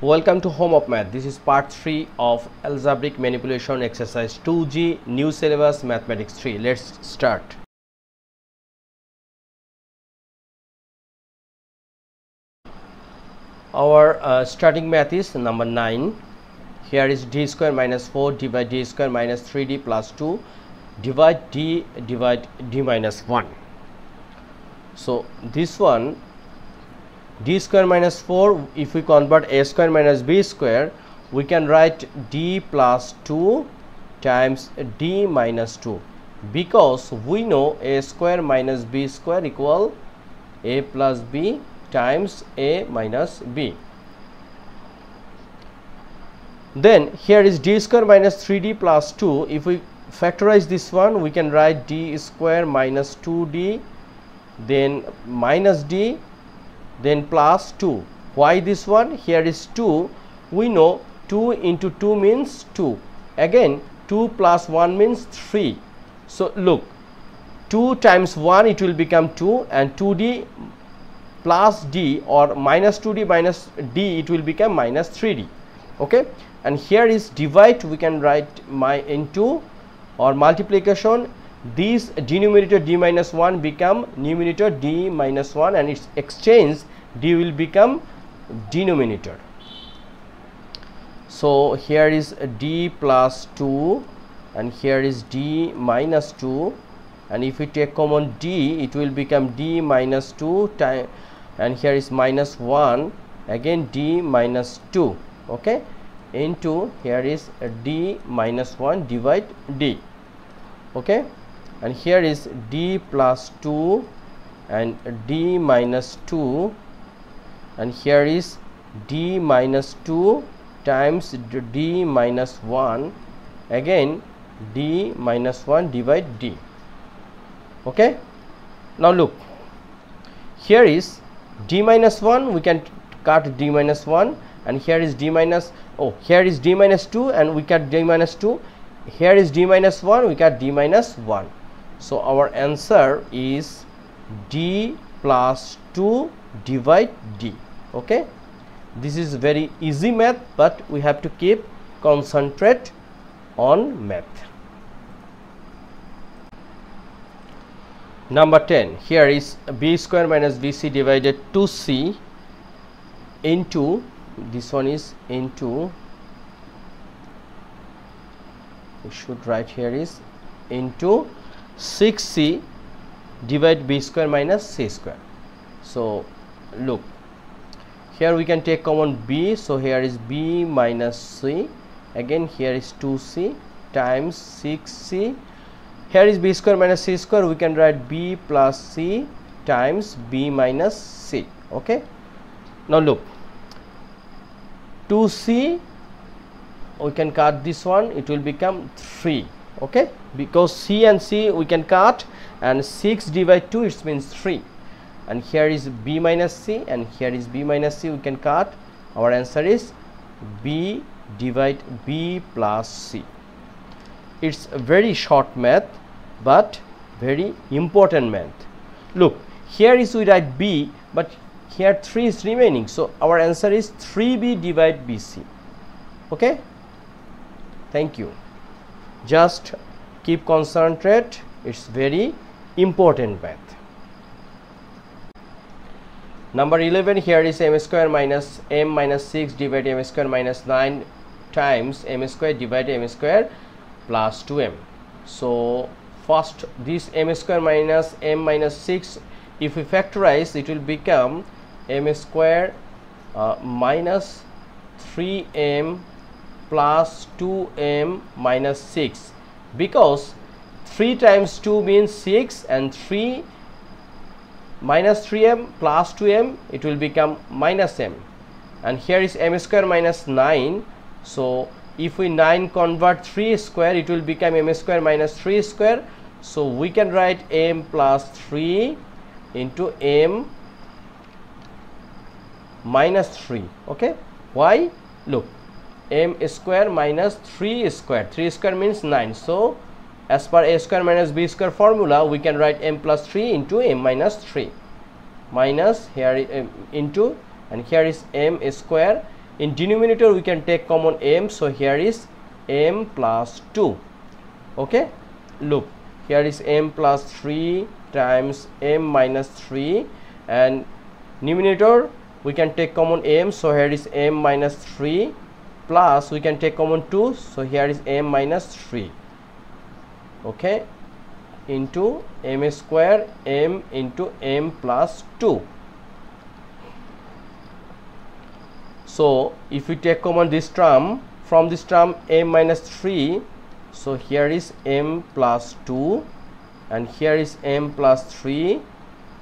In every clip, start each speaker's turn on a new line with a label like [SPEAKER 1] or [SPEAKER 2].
[SPEAKER 1] Welcome to Home of Math. This is part 3 of algebraic manipulation exercise 2G new syllabus mathematics 3. Let's start. Our starting math is number 9. Here is d square minus 4 divide d square minus 3d plus 2 divide d minus 1. So this one d square minus 4, if we convert a square minus b square, we can write d plus 2 times d minus 2, because we know a square minus b square equal a plus b times a minus b. Then here is d square minus 3d plus 2. If we factorize this one, we can write d square minus 2d, then minus d, then plus 2. Why this one? Here is 2. We know 2 into 2 means 2. Again 2 plus 1 means 3. So look, 2 times 1 it will become 2, and 2d plus d or minus 2d minus d it will become minus 3d. Okay, and here is divide. We can write into or multiplication. This denominator d minus 1 become numerator d minus 1, and its exchange d will become denominator. So here is d plus 2 and here is d minus 2, and if we take common d it will become d minus 2 time, and here is minus 1, again d minus 2, okay, into here is d minus 1 divide d, okay, and here is d plus 2 and d minus 2, and here is d minus 2 times d minus 1, again d minus 1 divide d. Okay, now look, here is d minus 1, we can cut d minus 1, and here is d minus, here is d minus 2 and we cut d minus 2, here is d minus 1, we cut d minus 1. So our answer is d plus 2 divide d. Okay, this is very easy math, but we have to keep concentrate on math. Number 10, here is b square minus bc divided 2c into, this one is into, we should write here is into 6c divide b square minus c square. So look, here we can take common b, so here is b minus c, again here is 2c times 6c, here is b square minus c square, we can write b plus c times b minus c. Okay, now look, 2c we can cut this one, it will become 3. Okay, because c and c we can cut, and 6 divide 2 it means 3, and here is b minus c and here is b minus c, we can cut. Our answer is b divide b plus c. It's a very short math but very important math. Look, here is we write b, but here 3 is remaining, so our answer is 3b divide bc. Okay, thank you. Just keep concentrate, it's very important math. Number 11, here is m square minus m minus 6 divide m square minus 9 times m square divide m square plus 2m. So first, this m square minus m minus 6, if we factorize it will become m square minus 3m plus 2m minus 6, because 3 times 2 means 6, and 3 minus 3m plus 2m it will become minus m, and here is m square minus 9. So if we 9 convert 3 square, it will become m square minus 3 square. So we can write m plus 3 into m minus 3. Okay, why? Look, m square minus 3 square, 3 square means 9. So as per a square minus b square formula, we can write m plus 3 into m minus 3, minus here into, and here is m square, In denominator we can take common m, so here is m plus 2. Okay, look, here is m plus 3 times m minus 3, and numerator we can take common m, so here is m minus 3, plus we can take common 2, so here is m minus 3. Okay, into m square m into m plus 2. So if we take common this term, from this term m minus 3, so here is m plus 2 and here is m plus 3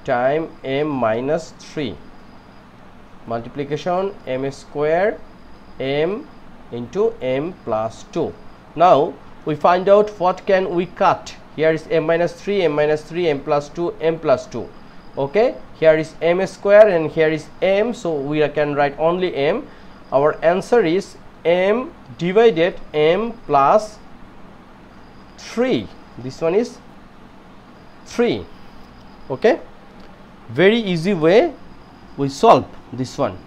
[SPEAKER 1] times m minus 3, multiplication m square m into m plus 2. Now we find out what can we cut. Here is m minus 3, m minus 3, m plus 2, m plus 2. Okay, here is m square and here is m, so we can write only m. Our answer is m divided m plus 3. This one is 3. Okay, very easy way we solve this one.